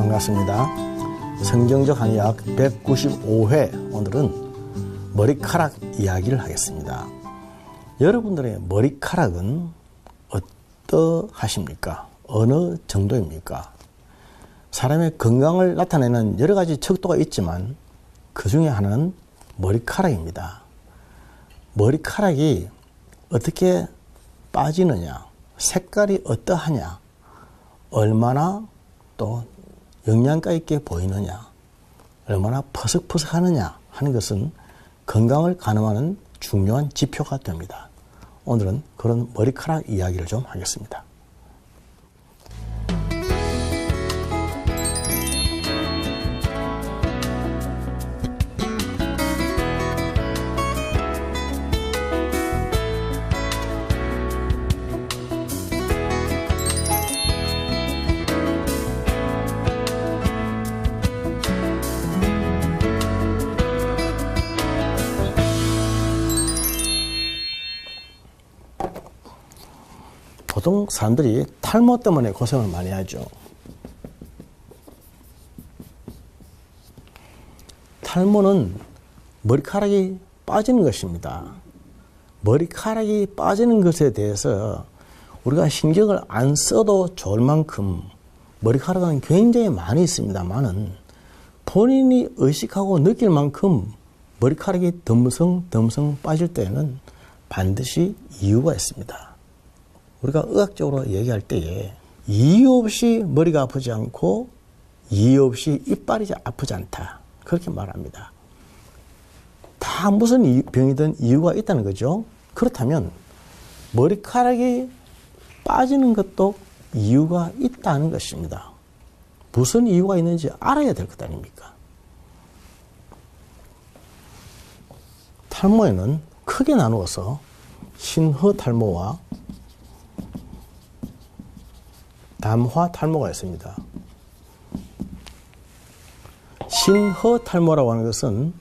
반갑습니다. 성경적 한의학 195회 오늘은 머리카락 이야기를 하겠습니다. 여러분들의 머리카락은 어떠하십니까? 어느 정도입니까? 사람의 건강을 나타내는 여러 가지 척도가 있지만 그 중에 하나는 머리카락입니다. 머리카락이 어떻게 빠지느냐, 색깔이 어떠하냐, 얼마나 또 영양가 있게 보이느냐, 얼마나 퍼석퍼석하느냐 하는 것은 건강을 가늠하는 중요한 지표가 됩니다. 오늘은 그런 머리카락 이야기를 좀 하겠습니다. 보통 사람들이 탈모 때문에 고생을 많이 하죠. 탈모는 머리카락이 빠지는 것입니다. 머리카락이 빠지는 것에 대해서 우리가 신경을 안 써도 좋을 만큼 머리카락은 굉장히 많이 있습니다만은 본인이 의식하고 느낄 만큼 머리카락이 덤성 빠질 때에는 반드시 이유가 있습니다. 우리가 의학적으로 얘기할 때에 이유 없이 머리가 아프지 않고 이유 없이 이빨이 아프지 않다, 그렇게 말합니다. 다 무슨 병이든 이유가 있다는 거죠. 그렇다면 머리카락이 빠지는 것도 이유가 있다는 것입니다. 무슨 이유가 있는지 알아야 될 것 아닙니까? 탈모에는 크게 나누어서 신허 탈모와 담화 탈모가 있습니다. 신허 탈모라고 하는 것은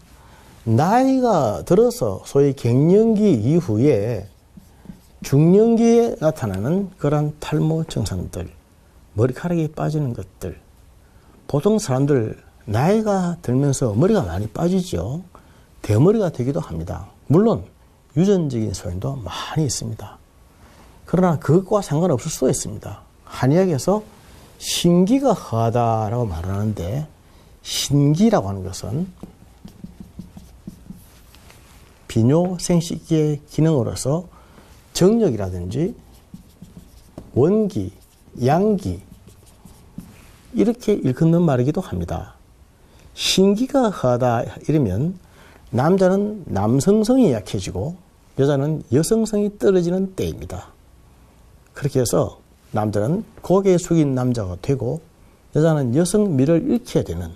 나이가 들어서 소위 갱년기 이후에 중년기에 나타나는 그런 탈모 증상들, 머리카락이 빠지는 것들. 보통 사람들 나이가 들면서 머리가 많이 빠지죠. 대머리가 되기도 합니다. 물론 유전적인 소인도 많이 있습니다. 그러나 그것과 상관없을 수도 있습니다. 한의학에서 신기가 허하다라고 말을 하는데, 신기라고 하는 것은 비뇨생식기의 기능으로서 정력이라든지 원기, 양기 이렇게 일컫는 말이기도 합니다. 신기가 허하다 이러면 남자는 남성성이 약해지고 여자는 여성성이 떨어지는 때입니다. 그렇게 해서 남자는 고개 숙인 남자가 되고 여자는 여성미를 잃게 되는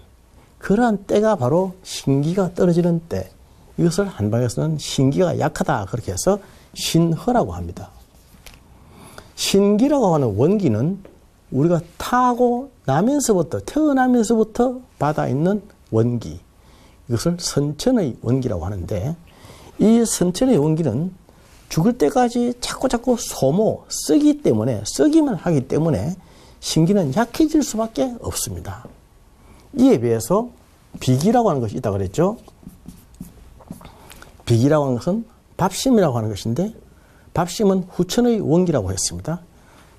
그러한 때가 바로 신기가 떨어지는 때, 이것을 한방에서는 신기가 약하다 그렇게 해서 신허라고 합니다. 신기라고 하는 원기는 우리가 태어나면서부터 받아 있는 원기, 이것을 선천의 원기라고 하는데, 이 선천의 원기는 죽을 때까지 자꾸 썩기만 하기 때문에 신기는 약해질 수밖에 없습니다. 이에 비해서 비기라고 하는 것이 있다고 그랬죠. 비기라고 하는 것은 밥심이라고 하는 것인데, 밥심은 후천의 원기라고 했습니다.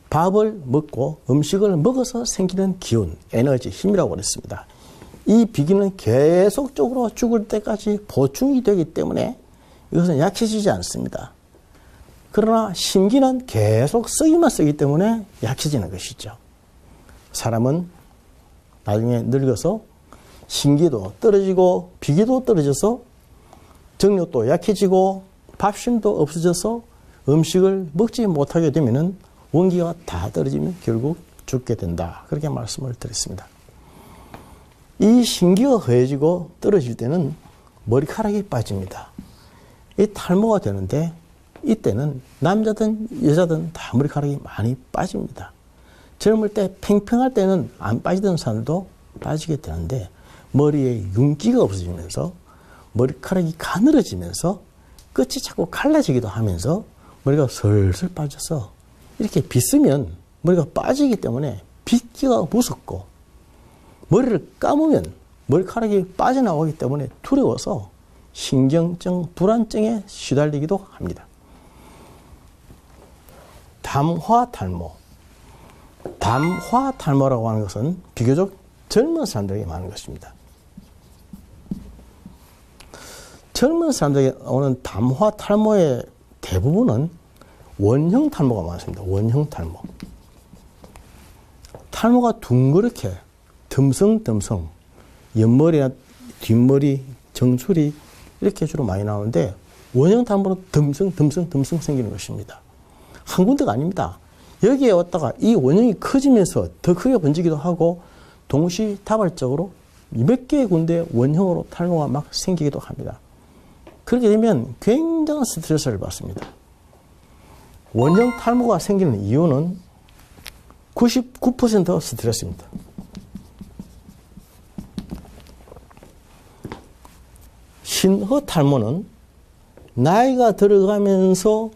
밥을 먹고 음식을 먹어서 생기는 기운, 에너지, 힘이라고 그랬습니다. 이 비기는 계속적으로 죽을 때까지 보충이 되기 때문에 이것은 약해지지 않습니다. 그러나 신기는 계속 쓰기 때문에 약해지는 것이죠. 사람은 나중에 늙어서 신기도 떨어지고 비기도 떨어져서 정력도 약해지고 밥심도 없어져서 음식을 먹지 못하게 되면 원기가 다 떨어지면 결국 죽게 된다, 그렇게 말씀을 드렸습니다. 이 신기가 허해지고 떨어질 때는 머리카락이 빠집니다. 이 탈모가 되는데, 이때는 남자든 여자든 다 머리카락이 많이 빠집니다. 젊을 때 팽팽할 때는 안 빠지던 사람들도 빠지게 되는데, 머리에 윤기가 없어지면서 머리카락이 가늘어지면서 끝이 자꾸 갈라지기도 하면서 머리가 슬슬 빠져서 이렇게 빗으면 머리가 빠지기 때문에 빗기가 무섭고 머리를 감으면 머리카락이 빠져나오기 때문에 두려워서 신경증, 불안증에 시달리기도 합니다. 담화탈모. 담화탈모라고 하는 것은 비교적 젊은 사람들에게 많은 것입니다. 젊은 사람들에게 오는 담화탈모의 대부분은 원형 탈모가 많습니다. 원형 탈모. 탈모가 둥그렇게 듬성듬성 옆머리나 뒷머리, 정수리 이렇게 주로 많이 나오는데 원형 탈모는 듬성 생기는 것입니다. 한 군데가 아닙니다. 여기에 왔다가 이 원형이 커지면서 더 크게 번지기도 하고 동시다발적으로 몇 개의 군데 원형으로 탈모가 막 생기기도 합니다. 그렇게 되면 굉장한 스트레스를 받습니다. 원형 탈모가 생기는 이유는 99% 스트레스입니다. 신허 탈모는 나이가 들어가면서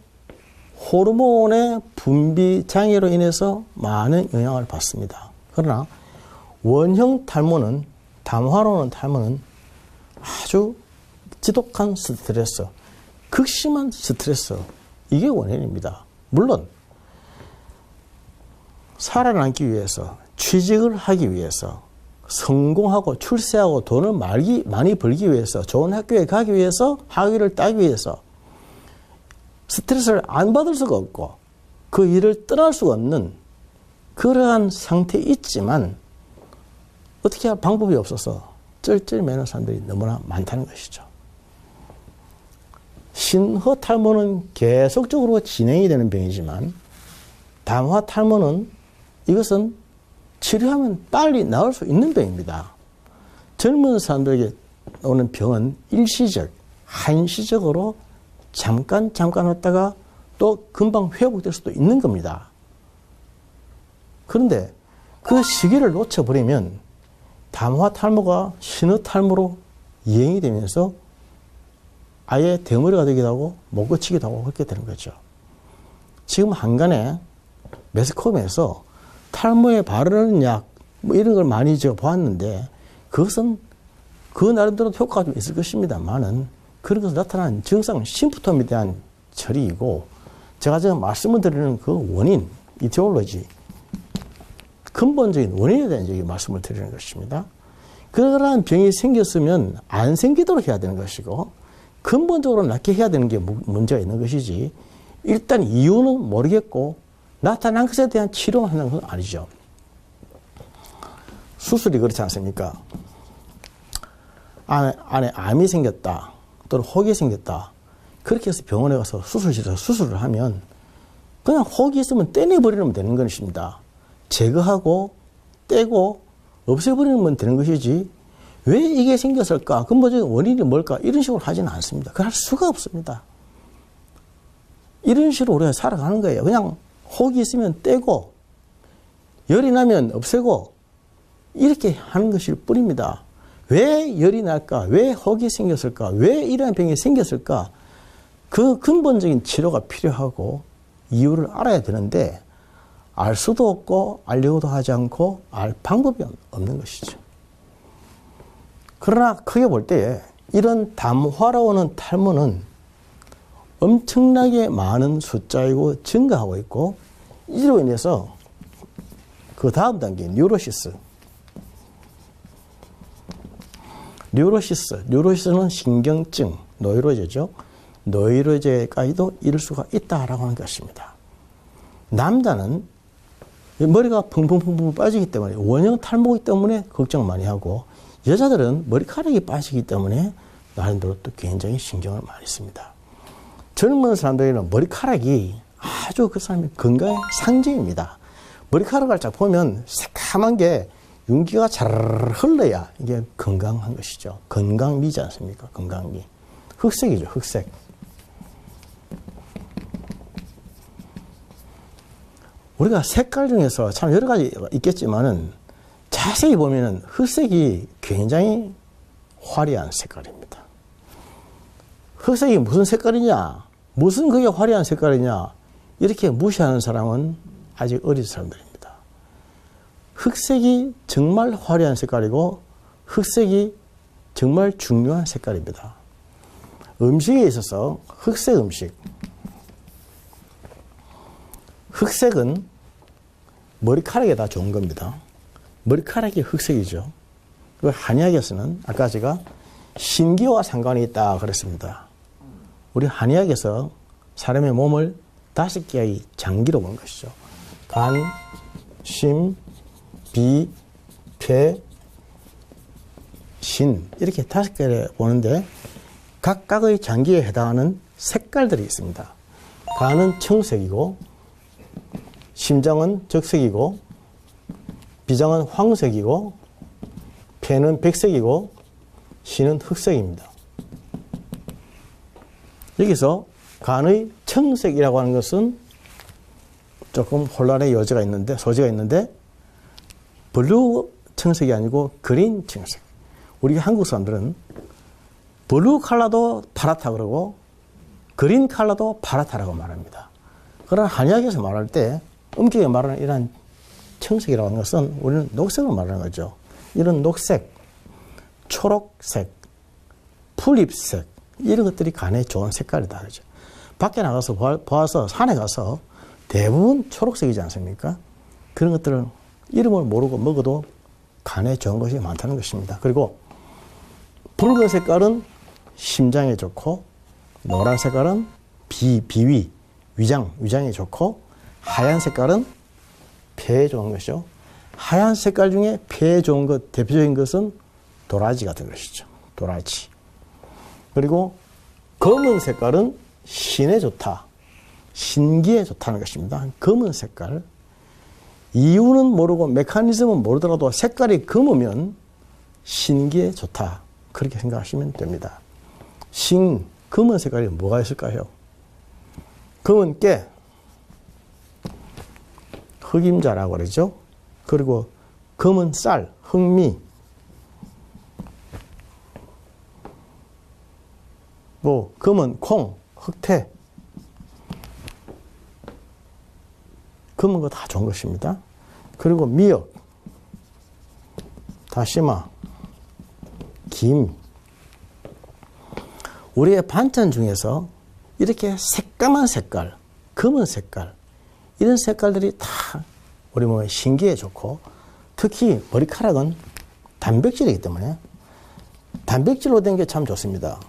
호르몬의 분비 장애로 인해서 많은 영향을 받습니다. 그러나 원형 탈모는, 담화로 오는 탈모는 아주 지독한 스트레스, 극심한 스트레스, 이게 원인입니다. 물론 살아남기 위해서, 취직을 하기 위해서, 성공하고 출세하고 돈을 많이 벌기 위해서, 좋은 학교에 가기 위해서, 학위를 따기 위해서 스트레스를 안 받을 수가 없고 그 일을 떠날 수가 없는 그러한 상태에 있지만 어떻게 할 방법이 없어서 쩔쩔매는 사람들이 너무나 많다는 것이죠. 신허 탈모는 계속적으로 진행이 되는 병이지만 담화 탈모는 이것은 치료하면 빨리 나을 수 있는 병입니다. 젊은 사람들에게 오는 병은 일시적, 한시적으로 잠깐 왔다가 또 금방 회복될 수도 있는 겁니다. 그런데 그 시기를 놓쳐버리면 담화 탈모가 신허 탈모로 이행이 되면서 아예 대머리가 되기도 하고 못 고치기도 하고 그렇게 되는 거죠. 지금 한간에 매스컴에서 탈모에 바르는 약 뭐 이런 걸 많이 제가 보았는데 그것은 그 나름대로 효과가 좀 있을 것입니다만은 그런 것으로 나타나는 증상, 심프톰에 대한 처리이고 제가 지금 말씀을 드리는 그 원인, 이티올로지, 근본적인 원인에 대한 얘기 말씀을 드리는 것입니다. 그러한 병이 생겼으면 안 생기도록 해야 되는 것이고 근본적으로 낫게 해야 되는 게 문제가 있는 것이지 일단 이유는 모르겠고 나타난 것에 대한 치료만 하는 건 아니죠. 수술이 그렇지 않습니까? 안에 암이 생겼다 또는 혹이 생겼다 그렇게 해서 병원에 가서 수술실에서 수술을 하면 그냥 혹이 있으면 떼내버리면 되는 것입니다. 제거하고 떼고 없애버리면 되는 것이지 왜 이게 생겼을까? 근본적인 원인이 뭘까? 이런 식으로 하지는 않습니다. 그럴 수가 없습니다. 이런 식으로 우리가 살아가는 거예요. 그냥 혹이 있으면 떼고 열이 나면 없애고 이렇게 하는 것일 뿐입니다. 왜 열이 날까? 왜 혹이 생겼을까? 왜 이러한 병이 생겼을까? 그 근본적인 치료가 필요하고 이유를 알아야 되는데 알 수도 없고 알려고도 하지 않고 알 방법이 없는 것이죠. 그러나 크게 볼 때 이런 담화로 오는 탈모는 엄청나게 많은 숫자이고 증가하고 있고 이로 인해서 그 다음 단계 뉴로시스. 뉴로시스는 신경증, 노이로제죠. 노이로제까지도 이룰 수가 있다라고 하는 것입니다. 남자는 머리가 펑펑 빠지기 때문에 원형 탈모이기 때문에 걱정을 많이 하고 여자들은 머리카락이 빠지기 때문에 나름대로 또 굉장히 신경을 많이 씁니다. 젊은 사람들에게는 머리카락이 아주 그 사람의 건강의 상징입니다. 머리카락을 쫙 보면 새카만 게 윤기가 잘 흘러야 이게 건강한 것이죠. 건강미지 않습니까? 건강미. 흑색이죠. 흑색. 우리가 색깔 중에서 참 여러 가지 있겠지만은 자세히 보면은 흑색이 굉장히 화려한 색깔입니다. 흑색이 무슨 색깔이냐? 무슨 그게 화려한 색깔이냐? 이렇게 무시하는 사람은 아직 어린 사람들입니다. 흑색이 정말 화려한 색깔이고 흑색이 정말 중요한 색깔입니다. 음식에 있어서 흑색 음식. 흑색은 머리카락에 다 좋은 겁니다. 머리카락이 흑색이죠. 그 한의학에서는 아까 제가 신기와 상관이 있다 그랬습니다. 우리 한의학에서 사람의 몸을 5개의 장기로 보는 것이죠. 간, 심, 비, 폐, 신 이렇게 5개를 보는데 각각의 장기에 해당하는 색깔들이 있습니다. 간은 청색이고 심장은 적색이고 비장은 황색이고 폐는 백색이고 신은 흑색입니다. 여기서 간의 청색이라고 하는 것은 조금 혼란의 소지가 있는데 블루 청색이 아니고 그린 청색. 우리 한국 사람들은 블루 컬러도 파랗다 그러고 그린 컬러도 파랗다라고 말합니다. 그러나 한의학에서 말할 때 엄격히 말하는 이런 청색이라고 하는 것은 우리는 녹색을 말하는 거죠. 이런 녹색, 초록색, 풀잎색 이런 것들이 간에 좋은 색깔이다 그러죠. 밖에 나가서 보아서 산에 가서 대부분 초록색이지 않습니까? 그런 것들은 이름을 모르고 먹어도 간에 좋은 것이 많다는 것입니다. 그리고 붉은 색깔은 심장에 좋고 노란 색깔은 비위, 위장에 좋고 하얀 색깔은 폐에 좋은 것이죠. 하얀 색깔 중에 폐에 좋은 것, 대표적인 것은 도라지 같은 것이죠. 도라지. 그리고 검은 색깔은 신에 좋다. 신기에 좋다는 것입니다. 검은 색깔. 이유는 모르고 메커니즘은 모르더라도 색깔이 검으면 신기에 좋다. 그렇게 생각하시면 됩니다. 검은 색깔이 뭐가 있을까요? 검은 깨, 흑임자라고 그러죠. 그리고 검은 쌀, 흑미, 검은 콩, 흑태. 검은 거 다 좋은 것입니다. 그리고 미역, 다시마, 김. 우리의 반찬 중에서 이렇게 새까만 색깔, 검은 색깔, 이런 색깔들이 다 우리 몸에 신기에 좋고, 특히 머리카락은 단백질이기 때문에 단백질로 된 게 참 좋습니다.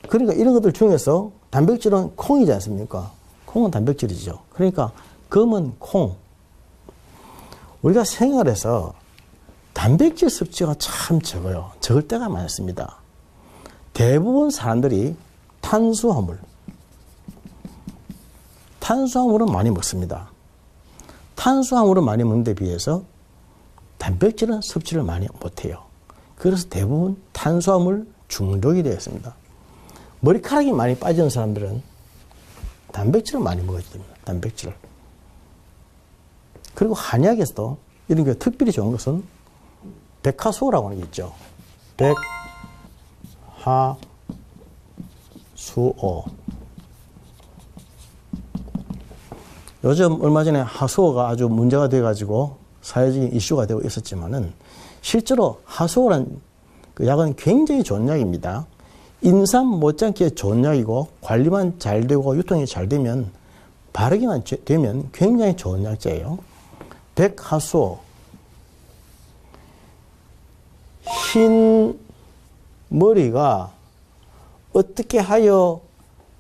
그러니까 이런 것들 중에서 단백질은 콩이지 않습니까? 콩은 단백질이죠. 그러니까 검은 콩. 우리가 생활에서 단백질 섭취가 참 적어요. 적을 때가 많습니다. 대부분 사람들이 탄수화물은 많이 먹습니다. 탄수화물을 많이 먹는 데 비해서 단백질은 섭취를 많이 못해요. 그래서 대부분 탄수화물 중독이 되었습니다. 머리카락이 많이 빠지는 사람들은 단백질을 많이 먹어야 됩니다. 단백질을. 그리고 한의학에서도 이런 게 특별히 좋은 것은 백화수호라고 하는 게 있죠. 백화수호. 요즘 얼마 전에 하수호가 아주 문제가 돼가지고 사회적인 이슈가 되고 있었지만은 실제로 하수호란 그 약은 굉장히 좋은 약입니다. 인삼 못지않게 좋은 약이고 관리만 잘 되고 유통이 잘 되면 바르기만 되면 굉장히 좋은 약재예요. 백하수호. 흰 머리가 어떻게 하여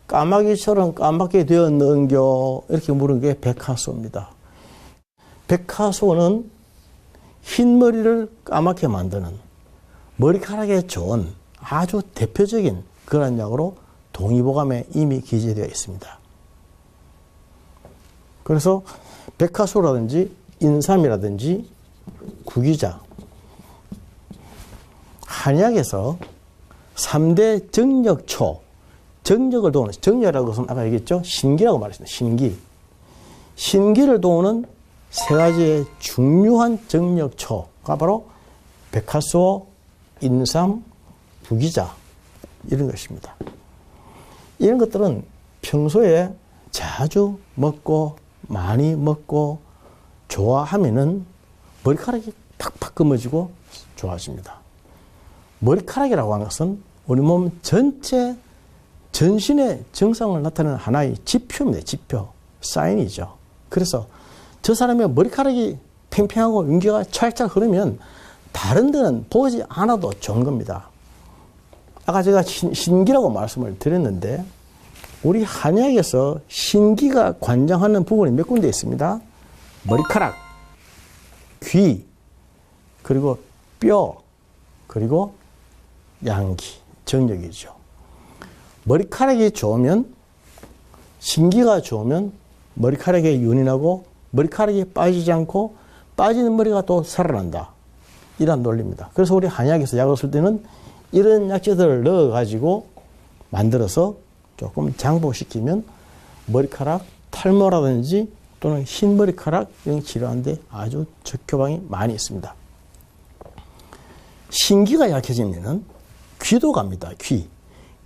까마귀처럼 까맣게 되었는겨? 이렇게 물은 게 백하수호입니다. 백하수호는 흰 머리를 까맣게 만드는 머리카락에 좋은 아주 대표적인 그런 약으로 동의보감에 이미 기재되어 있습니다. 그래서 백화수라든지 인삼이라든지 구기자, 한약에서 3대 정력초, 정력을 도우는, 정력이라고 해서 아까 얘기했죠? 신기라고 말했습니다. 신기. 신기를 도우는 3가지의 중요한 정력초가 바로 백화수호, 인삼, 구기자 이런 것입니다. 이런 것들은 평소에 자주 먹고 많이 먹고 좋아하면은 머리카락이 팍팍 검어지고 좋아집니다. 머리카락이라고 하는 것은 우리 몸 전체 전신의 증상을 나타내는 하나의 지표입니다. 지표, 사인이죠. 그래서 저 사람의 머리카락이 팽팽하고 윤기가 찰찰 흐르면 다른 데는 보지 않아도 좋은 겁니다. 아까 제가 신기라고 말씀을 드렸는데 우리 한의학에서 신기가 관장하는 부분이 몇 군데 있습니다. 머리카락, 귀, 그리고 뼈, 그리고 양기, 정력이죠. 머리카락이 좋으면, 신기가 좋으면 머리카락에 윤이 나고 머리카락이 빠지지 않고 빠지는 머리가 또 살아난다. 이런 논리입니다. 그래서 우리 한의학에서 약을 쓸 때는 이런 약재들을 넣어가지고 만들어서 조금 장복시키면 머리카락 탈모라든지 또는 흰 머리카락 이런 치료하는데 아주 적효방이 많이 있습니다. 신기가 약해지면 귀도 갑니다.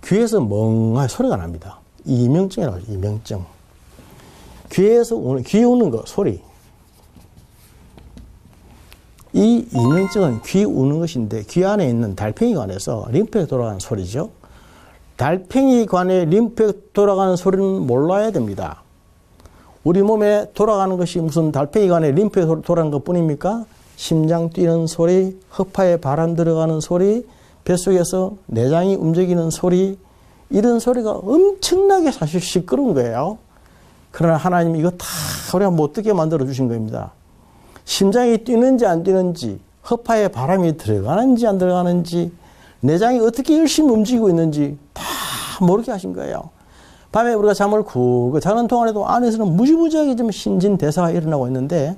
귀에서 멍하게 소리가 납니다. 이명증이라고 하죠. 이명증. 귀에서 귀 우는 거 소리. 이 이명증은 귀 우는 것인데 귀 안에 있는 달팽이관에서 림프에 돌아가는 소리죠. 달팽이관에 림프에 돌아가는 소리는 몰라야 됩니다. 우리 몸에 돌아가는 것이 무슨 달팽이관에 림프에 돌아가는 것뿐입니까? 심장 뛰는 소리, 허파에 바람 들어가는 소리, 뱃속에서 내장이 움직이는 소리, 이런 소리가 엄청나게 사실 시끄러운 거예요. 그러나 하나님 이거 다 우리가 못 듣게 만들어 주신 겁니다. 심장이 뛰는지 안 뛰는지, 허파에 바람이 들어가는지 안 들어가는지, 내장이 어떻게 열심히 움직이고 있는지 다 모르게 하신 거예요. 밤에 우리가 잠을 쿡 자는 동안에도 안에서는 무지무지하게 좀 신진대사가 일어나고 있는데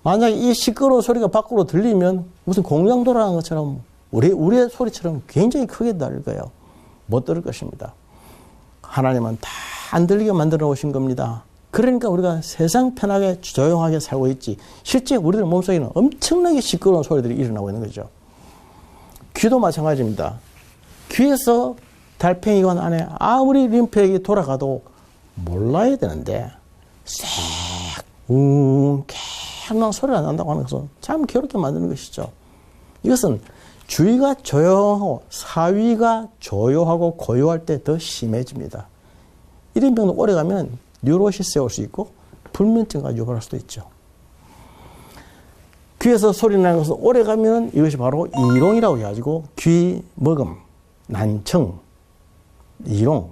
만약에 이 시끄러운 소리가 밖으로 들리면 무슨 공장 돌아가는 것처럼 우리의 소리처럼 굉장히 크게 들릴 거예요. 못 들을 것입니다. 하나님은 다 안 들리게 만들어 오신 겁니다. 그러니까 우리가 세상 편하게 조용하게 살고 있지 실제 우리들 몸속에는 엄청나게 시끄러운 소리들이 일어나고 있는 거죠. 귀도 마찬가지입니다. 귀에서 달팽이관 안에 아무리 림프액이 돌아가도 몰라야 되는데 개운한 소리가 난다고 하는 것은 참 괴롭게 만드는 것이죠. 이것은 주위가 조용하고 사위가 조용하고 고요할 때 더 심해집니다. 이런 병도 오래가면 뉴로시스에 올 수 있고 불면증까지 유발할 수도 있죠. 귀에서 소리 나는 것은 오래가면 이것이 바로 이롱이라고 해가지고 귀 먹음, 난청, 이롱,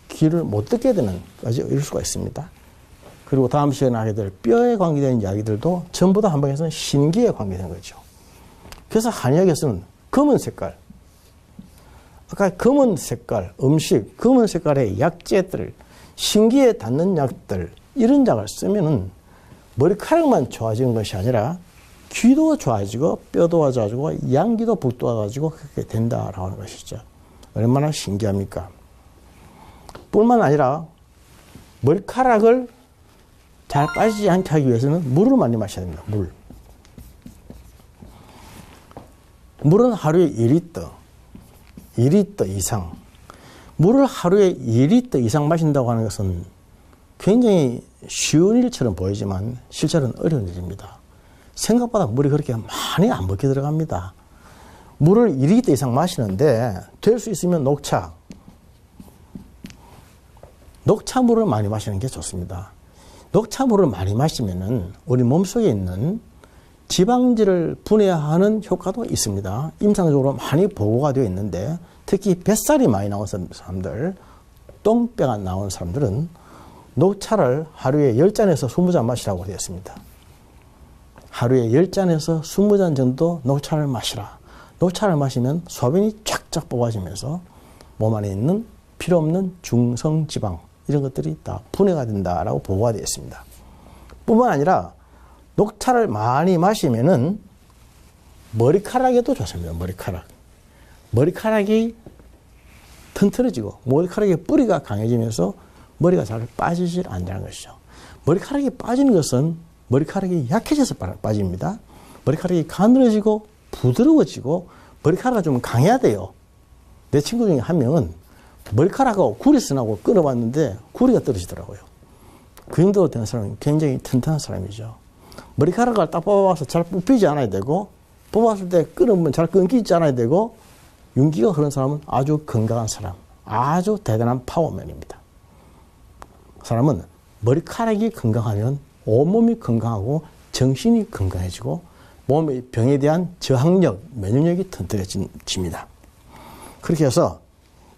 귀를 못 듣게 되는 까지 이럴 수가 있습니다. 그리고 다음 시간에 하게 될 뼈에 관계된 이야기들도 전부 다 한방에서는 신기에 관계된 거죠. 그래서 한의학에서는 검은 색깔, 아까 검은 색깔, 음식, 검은 색깔의 약재들, 신기에 닿는 약들, 이런 약을 쓰면은 머리카락만 좋아지는 것이 아니라 귀도 좋아지고 뼈도 좋아지고 양기도 북돋아가지고 그렇게 된다라고 하는 것이죠. 얼마나 신기합니까? 뿐만 아니라 머리카락을 잘 빠지지 않게 하기 위해서는 물을 많이 마셔야 됩니다. 물은 하루에 2리터 이상. 물을 하루에 2리터 이상 마신다고 하는 것은 굉장히 쉬운 일처럼 보이지만 실제로는 어려운 일입니다. 생각보다 물이 그렇게 많이 안 먹게 들어갑니다. 물을 2리터 이상 마시는데 될 수 있으면 녹차물을 많이 마시는 게 좋습니다. 녹차물을 많이 마시면은 우리 몸속에 있는 지방질을 분해하는 효과도 있습니다. 임상적으로 많이 보고가 되어 있는데 특히 뱃살이 많이 나온 사람들, 똥배가 나온 사람들은 녹차를 하루에 10잔에서 20잔 마시라고 되어 있습니다. 하루에 10잔에서 20잔 정도 녹차를 마시라. 녹차를 마시면 소변이 쫙쫙 뽑아지면서 몸 안에 있는 필요 없는 중성지방 이런 것들이 다 분해가 된다라고 보고가 되어 있습니다. 뿐만 아니라 녹차를 많이 마시면은 머리카락에도 좋습니다. 머리카락이 튼튼해지고 머리카락의 뿌리가 강해지면서 머리가 잘 빠지질 않는다는 것이죠. 머리카락이 빠지는 것은 머리카락이 약해져서 빠집니다. 머리카락이 가늘어지고 부드러워지고 머리카락이 좀 강해야 돼요. 내 친구 중에 한 명은 머리카락하고 구리 쓰나고 끊어봤는데 구리가 떨어지더라고요. 그 정도로 된 사람은 굉장히 튼튼한 사람이죠. 머리카락을 딱 뽑아서 잘 뽑히지 않아야 되고, 뽑았을 때 끊으면 잘 끊기지 않아야 되고, 윤기가 흐르는 사람은 아주 건강한 사람, 아주 대단한 파워맨입니다. 사람은 머리카락이 건강하면 온몸이 건강하고 정신이 건강해지고 몸의 병에 대한 저항력, 면역력이 튼튼해집니다. 그렇게 해서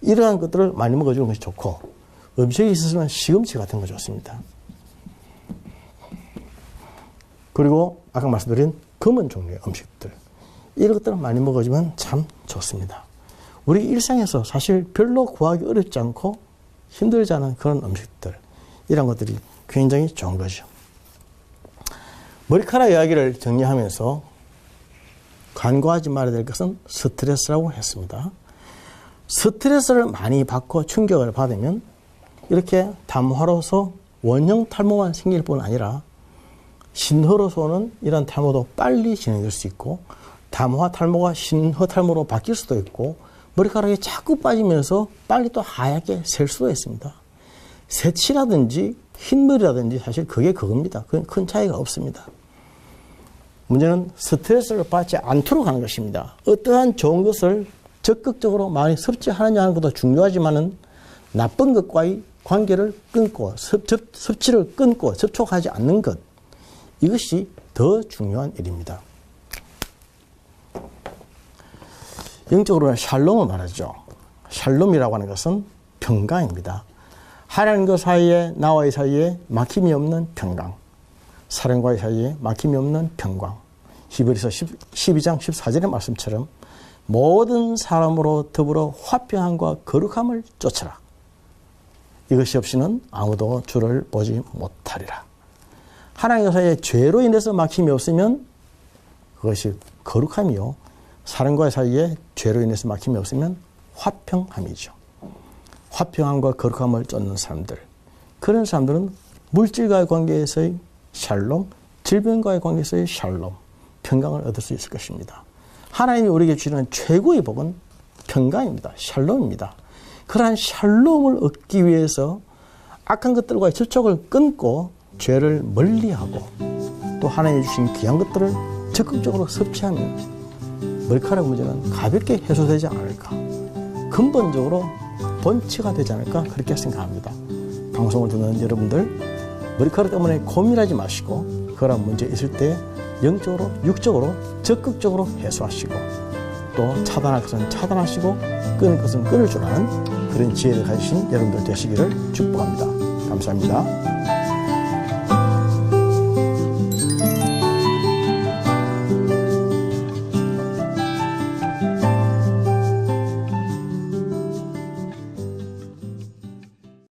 이러한 것들을 많이 먹어주는 것이 좋고, 음식에 있어서는 시금치 같은 거 좋습니다. 그리고 아까 말씀드린 검은 종류의 음식들, 이런 것들을 많이 먹어주면 참 좋습니다. 우리 일상에서 사실 별로 구하기 어렵지 않고 힘들지 않은 그런 음식들, 이런 것들이 굉장히 좋은 거죠. 머리카락 이야기를 정리하면서 간과하지 말아야 될 것은 스트레스라고 했습니다. 스트레스를 많이 받고 충격을 받으면 이렇게 담화로서 원형 탈모만 생길 뿐 아니라 신허로서는 이런 탈모도 빨리 진행될 수 있고, 담화 탈모가 신허 탈모로 바뀔 수도 있고, 머리카락이 자꾸 빠지면서 빨리 또 하얗게 셀 수도 있습니다. 새치라든지 흰머리라든지 사실 그게 그겁니다. 그건 큰 차이가 없습니다. 문제는 스트레스를 받지 않도록 하는 것입니다. 어떠한 좋은 것을 적극적으로 많이 섭취하느냐 하는 것도 중요하지만은 나쁜 것과의 관계를 끊고 섭취를 끊고 접촉하지 않는 것, 이것이 더 중요한 일입니다. 영적으로는 샬롬을 말하죠. 샬롬이라고 하는 것은 평강입니다. 하나님과 사이에, 나와의 사이에 막힘이 없는 평강, 사람과의 사이에 막힘이 없는 평강. 히브리서 12장 14절의 말씀처럼 모든 사람으로 더불어 화평함과 거룩함을 쫓아라. 이것이 없이는 아무도 주를 보지 못하리라. 하나님과 사이에 죄로 인해서 막힘이 없으면 그것이 거룩함이요, 사람과의 사이에 죄로 인해서 막힘이 없으면 화평함이죠. 화평함과 거룩함을 쫓는 사람들, 그런 사람들은 물질과의 관계에서의 샬롬, 질병과의 관계에서의 샬롬, 평강을 얻을 수 있을 것입니다. 하나님이 우리에게 주시는 최고의 복은 평강입니다. 샬롬입니다. 그러한 샬롬을 얻기 위해서 악한 것들과의 접촉을 끊고 죄를 멀리하고 또 하나님이 주신 귀한 것들을 적극적으로 섭취하면 머리카락 문제는 가볍게 해소되지 않을까, 근본적으로 번치가 되지 않을까, 그렇게 생각합니다. 방송을 듣는 여러분들, 머리카락 때문에 고민하지 마시고 그런 문제 있을 때 영적으로, 육적으로 적극적으로 해소하시고, 또 차단할 것은 차단하시고 끊을 것은 끊을 줄 아는 그런 지혜를 가지신 여러분들 되시기를 축복합니다. 감사합니다.